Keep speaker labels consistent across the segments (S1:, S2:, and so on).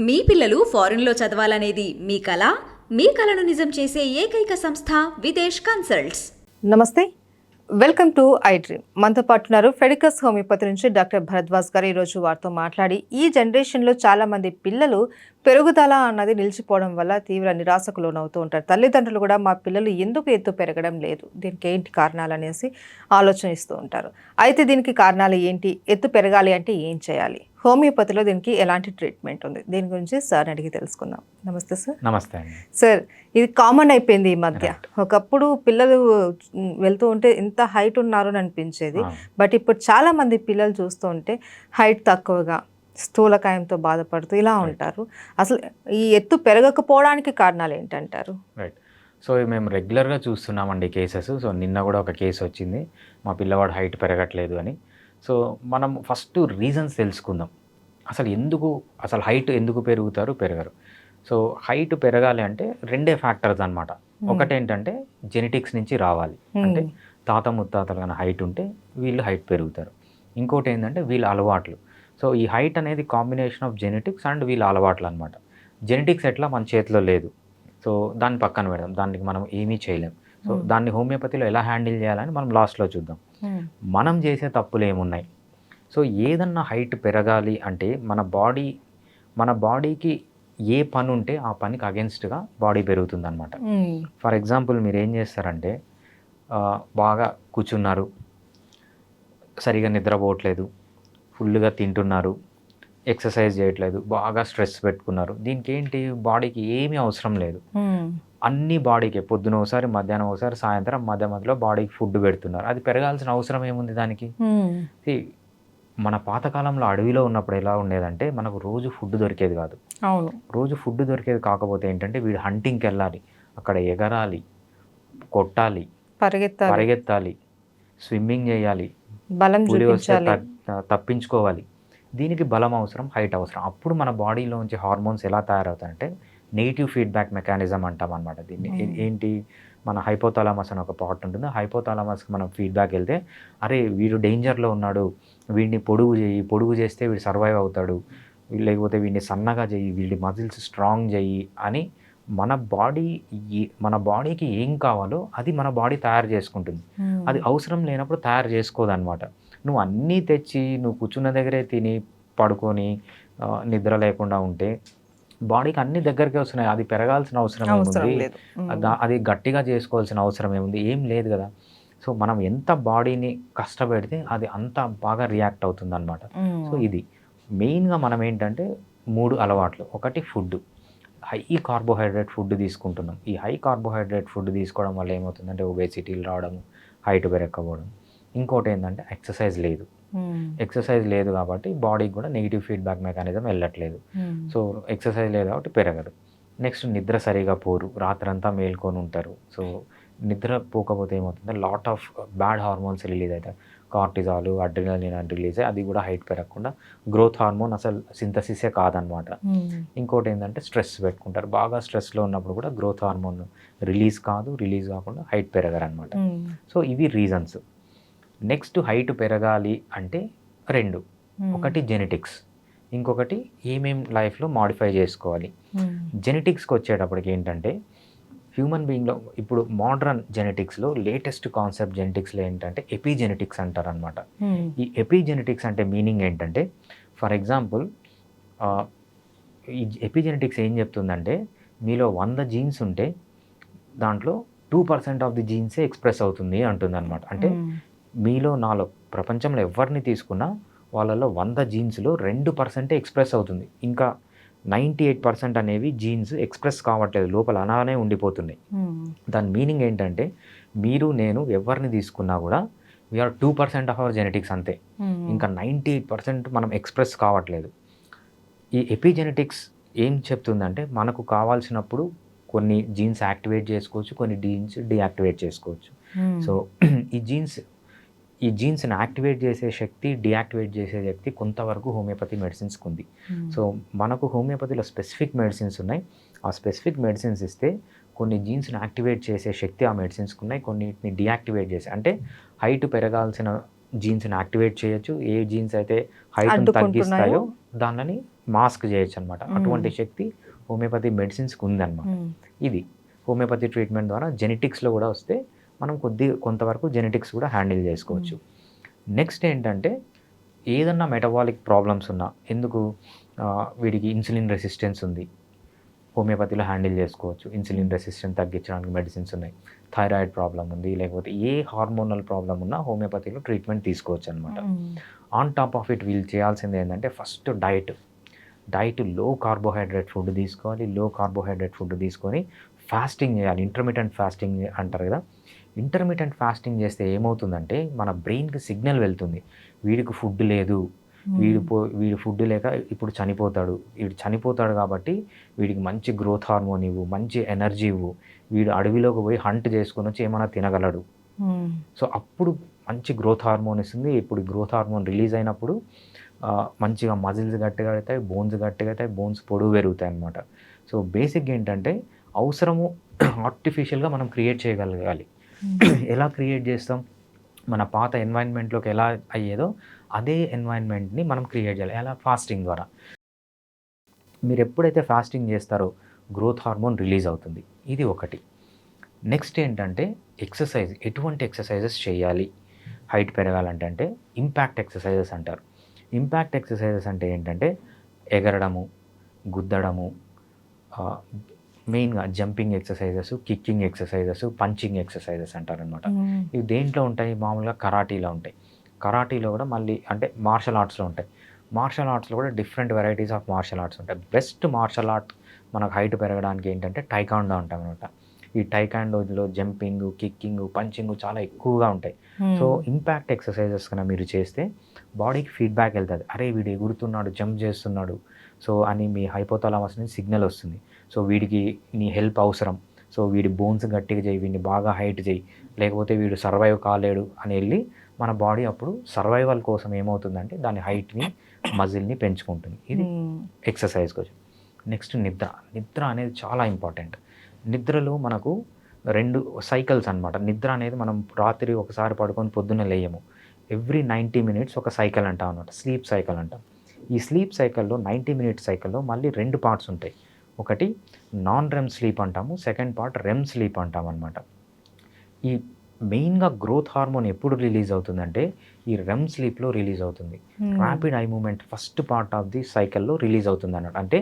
S1: మీ పిల్లలు ఫారెన్లో చదవాలనేది మీ కల? మీ కలను నిజం చేసే ఏకైక సంస్థ విదేశ్ కన్సల్ట్స్.
S2: నమస్తే, వెల్కమ్ టు ఐ డ్రీమ్. మనతో పాటు ఉన్నారు ఫెడికస్ హోమియోపతి నుంచి డాక్టర్ భరద్వాజ్ గారు. ఈరోజు వారితో మాట్లాడి ఈ జనరేషన్లో చాలామంది పిల్లలు పెరుగుదల అన్నది నిలిచిపోవడం వల్ల తీవ్ర నిరాశకు లోనవుతూ ఉంటారు. తల్లిదండ్రులు కూడా మా పిల్లలు ఎందుకు ఎత్తు పెరగడం లేదు, దీనికి ఏంటి కారణాలు అనేసి ఆలోచనిస్తూ ఉంటారు. అయితే దీనికి కారణాలు ఏంటి, ఎత్తు పెరగాలి అంటే ఏం చేయాలి, హోమియోపతిలో దీనికి ఎలాంటి ట్రీట్మెంట్ ఉంది, దీని గురించి సార్ అడిగి తెలుసుకుందాం. నమస్తే సార్.
S3: నమస్తే అండి.
S2: సార్, ఇది కామన్ అయిపోయింది ఈ మధ్య. ఒకప్పుడు పిల్లలు వెళ్తూ ఉంటే ఇంత హైట్ ఉన్నారు అని అనిపించేది, బట్ ఇప్పుడు చాలా మంది పిల్లలు చూస్తూ ఉంటే హైట్ తక్కువగా, స్థూలకాయంతో బాధపడుతూ ఇలా ఉంటారు. అసలు ఈ ఎత్తు పెరగకపోవడానికి కారణాలు ఏంటంటారు?
S3: రైట్. సో మేము రెగ్యులర్గా చూస్తున్నామండి కేసెస్. సో నిన్న కూడా ఒక కేసు వచ్చింది, మా పిల్లవాడు హైట్ పెరగట్లేదు అని. సో మనం ఫస్ట్ రీజన్స్ తెలుసుకుందాం. అసలు హైట్ ఎందుకు పెరగరు. సో హైట్ పెరగాలి అంటే రెండే ఫ్యాక్టర్స్ అనమాట. ఒకటేంటంటే జెనెటిక్స్ నుంచి రావాలి, అంటే తాత ముత్తాతలు కానీ హైట్ ఉంటే వీళ్ళు హైట్ పెరుగుతారు. ఇంకోటి ఏంటంటే వీళ్ళ అలవాట్లు. సో ఈ హైట్ అనేది కాంబినేషన్ ఆఫ్ జెనెటిక్స్ అండ్ వీళ్ళ అలవాట్లు అనమాట. జెనెటిక్స్ ఎట్లా మన చేతిలో లేదు, సో దాన్ని పక్కన పెడదాం, దానికి మనం ఏమీ చేయలేం. సో దాన్ని హోమియోపతిలో ఎలా హ్యాండిల్ చేయాలని మనం లాస్ట్లో చూద్దాం. మనం చేసే తప్పులు ఏమున్నాయి. సో ఏదన్నా హైట్ పెరగాలి అంటే మన బాడీకి ఏ పని ఉంటే ఆ పనికి అగెన్స్ట్గా బాడీ పెరుగుతుంది అనమాట. ఫర్ ఎగ్జాంపుల్ మీరు ఏం చేస్తారంటే బాగా కూర్చున్నారు, సరిగా నిద్రపోవట్లేదు, ఫుల్గా తింటున్నారు, ఎక్సర్సైజ్ చేయట్లేదు, బాగా స్ట్రెస్ పెట్టుకున్నారు. దీనికి ఏంటి, బాడీకి ఏమీ అవసరం లేదు. అన్ని బాడీకి పొద్దున ఒకసారి, మధ్యాహ్నం ఒకసారి, సాయంత్రం మధ్యలో బాడీకి ఫుడ్ పెడుతున్నారు. అది పెరగాల్సిన అవసరం ఏముంది దానికి? మన పాతకాలంలో అడవిలో ఉన్నప్పుడు ఎలా ఉండేదంటే మనకు రోజు ఫుడ్ దొరికేది కాదు. రోజు ఫుడ్ దొరికేది కాకపోతే ఏంటంటే వీడు హంటింగ్కి వెళ్ళాలి, అక్కడ ఎగరాలి, కొట్టాలి, పరిగెత్తాలి, స్విమ్మింగ్ చేయాలి, పులి వస్తే తప్పించుకోవాలి. దీనికి బలం అవసరం, హైట్ అవసరం. అప్పుడు మన బాడీలోంచి హార్మోన్స్ ఎలా తయారవుతాయంటే నెగిటివ్ ఫీడ్బ్యాక్ మెకానిజం అంటాం అనమాట దీన్ని. ఏంటి, మన హైపోథాలమస్ అని ఒక పార్ట్ ఉంటుంది. హైపోథాలమస్కి మనం ఫీడ్బ్యాక్ వెళ్తే, అరే వీడు డేంజర్లో ఉన్నాడు, వీడిని పొడుగు చేస్తే వీడు సర్వైవ్ అవుతాడు, లేకపోతే వీడిని సన్నగా చెయ్యి, వీడి మజిల్స్ స్ట్రాంగ్ చెయ్యి అని మన బాడీకి ఏం కావాలో అది మన బాడీ తయారు చేసుకుంటుంది. అది అవసరం లేనప్పుడు తయారు చేసుకోదన్నమాట. నువ్వు అన్నీ తెచ్చి నువ్వు కూర్చున్న దగ్గరే తిని పడుకొని నిద్ర లేకుండా ఉంటే బాడీకి అన్ని దగ్గరికి వస్తున్నాయి. అది పెరగాల్సిన అవసరం ఏముంది, అది గట్టిగా చేసుకోవాల్సిన అవసరం ఏముంది, ఏం లేదు కదా. సో మనం ఎంత బాడీని కష్టపెడితే అది అంత బాగా రియాక్ట్ అవుతుంది అనమాట. సో ఇది మెయిన్గా మనం ఏంటంటే 3 అలవాట్లు. ఒకటి ఫుడ్, హై కార్బోహైడ్రేట్ ఫుడ్ తీసుకుంటున్నాం. ఈ హై కార్బోహైడ్రేట్ ఫుడ్ తీసుకోవడం వల్ల ఏమవుతుందంటే ఒబేసిటీలు రావడం, హైట్ పెరగకపోవడం. ఇంకోటి ఏంటంటే ఎక్సర్సైజ్ లేదు కాబట్టి బాడీకి కూడా నెగిటివ్ ఫీడ్బ్యాక్ మెకానిజం వెళ్ళట్లేదు. సో ఎక్సర్సైజ్ లేదు కాబట్టి పెరగదు. నెక్స్ట్ నిద్ర సరిగా పోరు, రాత్రంతా మేల్కొని ఉంటారు. సో నిద్ర పోకపోతే ఏమవుతుందంటే lot of bad hormones release అవుతాయి. కార్టిజాల్, అడ్రినలిన్ అని రిలీజ్ అయ్యి అది కూడా హైట్ పెరగకుండా, గ్రోత్ హార్మోన్ అసలు సింథసిసే కాదనమాట. ఇంకోటి ఏంటంటే స్ట్రెస్ పెట్టుకుంటారు. బాగా స్ట్రెస్లో ఉన్నప్పుడు కూడా గ్రోత్ హార్మోన్ రిలీజ్ కాకుండా హైట్ పెరగరనమాట. సో ఇవి రీజన్స్. నెక్స్ట్ హైట్ పెరగాలి అంటే 2, ఒకటి జెనెటిక్స్, ఇంకొకటి ఏమేం లైఫ్లో మాడిఫై చేసుకోవాలి. జెనెటిక్స్కి వచ్చేటప్పటికి ఏంటంటే హ్యూమన్ బీయింగ్లో ఇప్పుడు మోడర్న్ జెనెటిక్స్లో లేటెస్ట్ కాన్సెప్ట్ జెనెటిక్స్లో ఏంటంటే ఎపిజెనెటిక్స్ అంటారనమాట. ఈ ఎపిజెనెటిక్స్ అంటే మీనింగ్ ఏంటంటే, ఫర్ ఎగ్జాంపుల్ ఈ ఎపిజెనెటిక్స్ ఏం చెప్తుందంటే మీలో 100 జీన్స్ ఉంటే దాంట్లో 2% ఆఫ్ ది జీన్సే ఎక్స్ప్రెస్ అవుతుంది అంటుంది అనమాట. అంటే మీలో నాలో ప్రపంచంలో ఎవరిని తీసుకున్నా వాళ్ళలో 100 జీన్స్లో 2% ఎక్స్ప్రెస్ అవుతుంది. ఇంకా 98% అనేవి జీన్స్ ఎక్స్ప్రెస్ కావట్లేదు, లోపల అలానే ఉండిపోతున్నాయి. దాని మీనింగ్ ఏంటంటే మీరు నేను ఎవరిని తీసుకున్నా కూడా వీఆర్ 2% ఆఫ్ అవర్ జెనెటిక్స్ అంతే. ఇంకా 98% మనం ఎక్స్ప్రెస్ కావట్లేదు. ఈ ఎపిజెనెటిక్స్ ఏం చెప్తుందంటే మనకు కావాల్సినప్పుడు కొన్ని జీన్స్ యాక్టివేట్ చేసుకోవచ్చు, కొన్ని జీన్స్ డీయాక్టివేట్ చేసుకోవచ్చు. సో ఈ జీన్స్ని యాక్టివేట్ చేసే శక్తి, డీయాక్టివేట్ చేసే శక్తి కొంతవరకు హోమియోపతి మెడిసిన్స్కి ఉంది. సో మనకు హోమియోపతిలో స్పెసిఫిక్ మెడిసిన్స్ ఉన్నాయి. ఆ స్పెసిఫిక్ మెడిసిన్స్ ఇస్తే కొన్ని జీన్స్ని యాక్టివేట్ చేసే శక్తి ఆ మెడిసిన్స్కి ఉన్నాయి, కొన్నిటిని డీయాక్టివేట్ చేసే, అంటే హైట్ పెరగాల్సిన జీన్స్ని యాక్టివేట్ చేయొచ్చు, ఏ జీన్స్ అయితే హైట్ని
S2: అడ్డుకుంటున్నాయో.
S3: తగ్గిస్తాయో దానిని మాస్క్ చేయొచ్చు అనమాట. అటువంటి శక్తి హోమియోపతి మెడిసిన్స్కి ఉందన్నమాట. ఇది హోమియోపతి ట్రీట్మెంట్ ద్వారా జెనెటిక్స్లో కూడా వస్తే మనం కొంతవరకు జెనెటిక్స్ కూడా హ్యాండిల్ చేసుకోవచ్చు. నెక్స్ట్ ఏంటంటే ఏదన్నా మెటబాలిక్ ప్రాబ్లమ్స్ ఉన్నా, ఎందుకు వీడికి ఇన్సులిన్ రెసిస్టెన్స్ ఉంది, హోమియోపతిలో హ్యాండిల్ చేసుకోవచ్చు. ఇన్సులిన్ రెసిస్టెన్స్ తగ్గించడానికి మెడిసిన్స్ ఉన్నాయి. థైరాయిడ్ ప్రాబ్లం ఉంది, లేకపోతే ఏ హార్మోనల్ ప్రాబ్లం ఉన్నా హోమియోపతిలో ట్రీట్మెంట్ తీసుకోవచ్చు అనమాట. ఆన్ టాప్ ఆఫ్ ఇట్ వీళ్ళు చేయాల్సింది ఏంటంటే ఫస్ట్ డైట్ లో కార్బోహైడ్రేట్ ఫుడ్ తీసుకోవాలి. లో కార్బోహైడ్రేట్ ఫుడ్ తీసుకొని ఫాస్టింగ్ చేయాలి. ఇంటర్మీడియట్ ఫాస్టింగ్ అంటారు కదా. ఇంటర్మీడియట్ ఫాస్టింగ్ చేస్తే ఏమవుతుందంటే మన బ్రెయిన్కి సిగ్నల్ వెళ్తుంది, వీడికి ఫుడ్ లేదు, వీడు ఫుడ్ లేక ఇప్పుడు చనిపోతాడు కాబట్టి వీడికి మంచి గ్రోత్ హార్మోన్ ఇవ్వు, మంచి ఎనర్జీ ఇవ్వు, వీడు అడవిలోకి పోయి హంట్ చేసుకొని వచ్చి ఏమైనా తినగలడు. సో అప్పుడు మంచి గ్రోత్ హార్మోన్ ఇస్తుంది. ఇప్పుడు గ్రోత్ హార్మోన్ రిలీజ్ అయినప్పుడు మంచిగా మజిల్స్ గట్టిగా అవుతాయి, బోన్స్ గట్టిగా అవుతాయి, బోన్స్ పొడుగు పెరుగుతాయి అన్నమాట. సో బేసిక్గా ఏంటంటే అవసరము ఆర్టిఫిషియల్గా మనం క్రియేట్ చేయగలగాలి. ఎలా క్రియేట్ చేస్తాం? మన పాత ఎన్వైరన్మెంట్లోకి ఎలా అయ్యేదో అదే ఎన్వైరన్మెంట్ని మనం క్రియేట్ చేయాలి. ఎలా? ఫాస్టింగ్ ద్వారా. మీరు ఎప్పుడైతే ఫాస్టింగ్ చేస్తారో గ్రోత్ హార్మోన్ రిలీజ్ అవుతుంది. ఇది ఒకటి. నెక్స్ట్ ఏంటంటే ఎక్సర్సైజ్. ఎటువంటి ఎక్సర్సైజెస్ చేయాలి హైట్ పెరగాలంటే అంటే ఇంపాక్ట్ ఎక్సర్సైజెస్ అంటారు. ఇంపాక్ట్ ఎక్సర్సైజెస్ అంటే ఏంటంటే ఎగరడము, గుద్దడము, మెయిన్గా jumping exercises, kicking exercises, punching exercises అంటారనమాట. ఇవి దేంట్లో ఉంటాయి? మామూలుగా కరాటీలో ఉంటాయి. కరాటీలో కూడా మళ్ళీ అంటే మార్షల్ ఆర్ట్స్లో ఉంటాయి. మార్షల్ ఆర్ట్స్లో కూడా different varieties of martial arts ఉంటాయి. బెస్ట్ మార్షల్ ఆర్ట్ మనకు హైట్ పెరగడానికి ఏంటంటే టైకాండో అంటాం అనమాట. ఈ టైకాండోలో జంపింగ్, కిక్కింగ్, పంచింగ్ చాలా ఎక్కువగా ఉంటాయి. సో ఇంపాక్ట్ ఎక్సర్సైజెస్ కన్నా మీరు చేస్తే బాడీకి ఫీడ్బ్యాక్ వెళ్తుంది, అరే వీడు ఎగురుతున్నాడు, జంప్ చేస్తున్నాడు, సో అని మీ హైపోథాలమస్ నుంచి సిగ్నల్ వస్తుంది. సో వీడికి నీ హెల్ప్ అవసరం, సో వీడి బోన్స్ గట్టిగా చేయి, వీడిని బాగా హైట్ చేయి, లేకపోతే వీడు సర్వైవ్ కాలేడు అని వెళ్ళి మన బాడీ అప్పుడు సర్వైవల్ కోసం ఏమవుతుందంటే దాని హైట్ని, మజిల్ని పెంచుకుంటుంది. ఇది ఎక్సర్సైజ్ కోసం. నెక్స్ట్ నిద్ర అనేది చాలా ఇంపార్టెంట్. నిద్రలో మనకు 2 సైకిల్స్ అనమాట. నిద్ర అనేది మనం రాత్రి ఒకసారి పడుకొని పొద్దున్నే లేయము. ఎవ్రీ 90 minutes ఒక సైకిల్ అంటాం అనమాట, స్లీప్ సైకిల్ అంటాం. ఈ స్లీప్ సైకిల్లో 90 minutes సైకిల్లో మళ్ళీ 2 parts ఉంటాయి. ఒకటి నాన్ రెమ్ స్లీప్ అంటాము, సెకండ్ పార్ట్ రెమ్ స్లీప్ అంటాం అనమాట. ఈ మెయిన్గా గ్రోత్ హార్మోన్ ఎప్పుడు రిలీజ్ అవుతుందంటే ఈ రెమ్ స్లీప్లో రిలీజ్ అవుతుంది. Rapid eye movement first part of the సైకిల్లో రిలీజ్ అవుతుంది అన్నట్టు. అంటే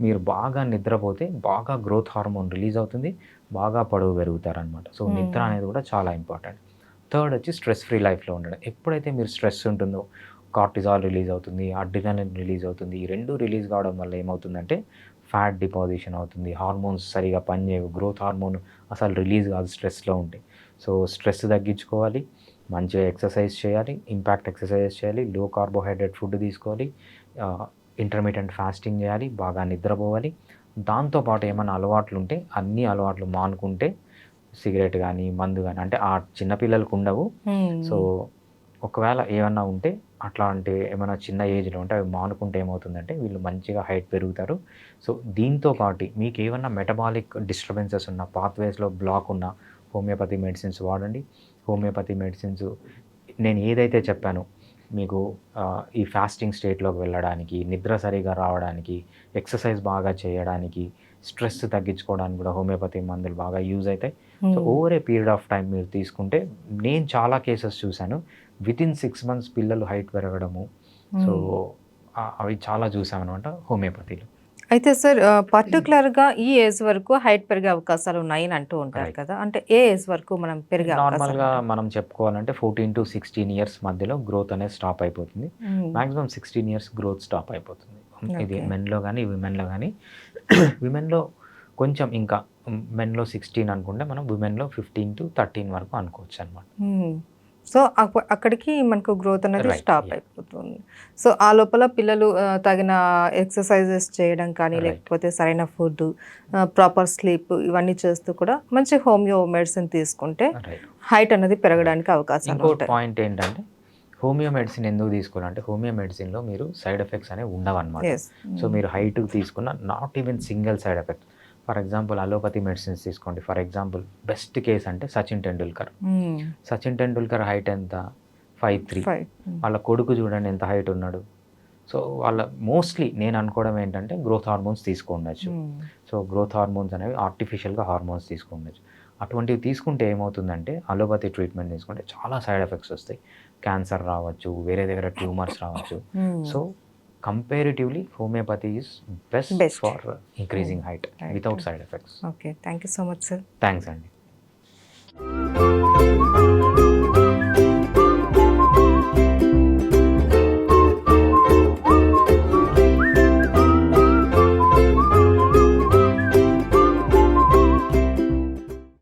S3: మీరు బాగా నిద్రపోతే బాగా గ్రోత్ హార్మోన్ రిలీజ్ అవుతుంది, బాగా పొడవు పెరుగుతారనమాట. సో నిద్ర అనేది కూడా చాలా ఇంపార్టెంట్. థర్డ్ వచ్చి స్ట్రెస్ ఫ్రీ లైఫ్లో ఉండడం. ఎప్పుడైతే మీరు స్ట్రెస్ ఉంటుందో కార్టిజాల్ రిలీజ్ అవుతుంది, అడ్రినలిన్ రిలీజ్ అవుతుంది. ఈ 2 రిలీజ్ కావడం వల్ల ఏమవుతుందంటే ఫ్యాట్ డిపాజిషన్ అవుతుంది, హార్మోన్స్ సరిగా పనిచేయవు, గ్రోత్ హార్మోన్ అసలు రిలీజ్ కాదు స్ట్రెస్లో ఉంటే. సో స్ట్రెస్ తగ్గించుకోవాలి, మంచిగా ఎక్సర్సైజ్ చేయాలి, ఇంపాక్ట్ ఎక్సర్సైజెస్ చేయాలి, లో కార్బోహైడ్రేట్ ఫుడ్ తీసుకోవాలి, ఇంటర్మీడియట్ ఫాస్టింగ్ చేయాలి, బాగా నిద్రపోవాలి. దాంతోపాటు ఏమైనా అలవాట్లు ఉంటే అన్ని అలవాట్లు మానుకుంటే, సిగరెట్ కానీ మందు కానీ అంటే ఆ చిన్నపిల్లలకు ఉండవు. సో ఒకవేళ ఏమన్నా ఉంటే అట్లాంటి ఏమైనా చిన్న ఏజ్లో ఉంటే అవి మానుకుంటే ఏమవుతుందంటే వీళ్ళు మంచిగా హైట్ పెరుగుతారు. సో దీంతో పాటు మీకు ఏమన్నా మెటబాలిక్ డిస్టర్బెన్సెస్ ఉన్న, పాత్వేస్లో బ్లాక్ ఉన్న హోమియోపతి మెడిసిన్స్ వాడండి. హోమియోపతి మెడిసిన్స్ నేను ఏదైతే చెప్పానో మీకు ఈ ఫాస్టింగ్ స్టేట్లోకి వెళ్ళడానికి, నిద్ర సరిగా రావడానికి, ఎక్సర్సైజ్ బాగా చేయడానికి, స్ట్రెస్ తగ్గించుకోవడానికి కూడా హోమియోపతి మందులు బాగా యూజ్ అవుతాయి. So over a period of time మీరు తీసుకుంటే నేను చాలా కేసెస్ చూశాను. వితిన్ 6 months పిల్లలు హైట్ పెరగడము. సో అవి చాలా చూసామన్నమాట హోమియోపతిలో.
S2: అయితే సార్ పర్టికులర్గా ఈ ఏజ్ వరకు హైట్ పెరిగే అవకాశాలు ఉన్నాయని అంటూ ఉంటారు కదా, అంటే ఏ ఏజ్ వరకు మనం పెరిగే
S3: నార్మల్గా మనం చెప్పుకోవాలంటే 14 to 16 years మధ్యలో గ్రోత్ అనేది స్టాప్ అయిపోతుంది. మ్యాక్సిమం 16 years గ్రోత్ స్టాప్ అయిపోతుంది. ఇది మెన్లో కానీ విమెన్లో కానీ. విమెన్లో కొంచెం ఇంకా మెన్లో 16 అనుకుంటే మనం విమెన్లో 15 to 13 వరకు అనుకోవచ్చు అనమాట.
S2: సో అక్కడికి మనకు గ్రోత్ అనేది స్టాప్ అయిపోతుంది. సో ఆ లోపల పిల్లలు తగిన ఎక్సర్సైజెస్ చేయడం కానీ, లేకపోతే సరైన ఫుడ్, ప్రాపర్ స్లీప్ ఇవన్నీ చేస్తూ కూడా మంచి హోమియో మెడిసిన్ తీసుకుంటే హైట్ అనేది పెరగడానికి అవకాశాలు ఉంటాయి.
S3: ఇంకో పాయింట్ ఏంటంటే హోమియో మెడిసిన్ ఎందుకు తీసుకోవాలంటే హోమియో మెడిసిన్లో మీరు సైడ్ ఎఫెక్ట్స్ అనేవి ఉండవు అనమాట. సో మీరు హైట్ తీసుకున్న not even single side effect. For example allopathy medicines తీసుకోండి. ఫర్ ఎగ్జాంపుల్ బెస్ట్ కేస్ అంటే సచిన్ టెండూల్కర్. సచిన్ టెండూల్కర్ హైట్ ఎంత? 5'3".
S2: 5.
S3: వాళ్ళ కొడుకు చూడండి ఎంత హైట్ ఉన్నాడు. సో వాళ్ళ మోస్ట్లీ నేను అనుకోవడం ఏంటంటే గ్రోత్ హార్మోన్స్ తీసుకుండొచ్చు. సో గ్రోత్ హార్మోన్స్ అనేవి ఆర్టిఫిషియల్గా హార్మోన్స్ తీసుకుండొచ్చు. అటువంటివి తీసుకుంటే ఏమవుతుందంటే అలోపతి ట్రీట్మెంట్ తీసుకుంటే చాలా సైడ్ ఎఫెక్ట్స్ వస్తాయి. క్యాన్సర్ రావచ్చు, వేరే దగ్గర ట్యూమర్స్ రావచ్చు. So comparatively homeopathy is
S2: Best.
S3: Best for increasing height
S2: Right.
S3: Without side effects.
S2: Okay, thank you so much sir.
S3: Thanks అండి.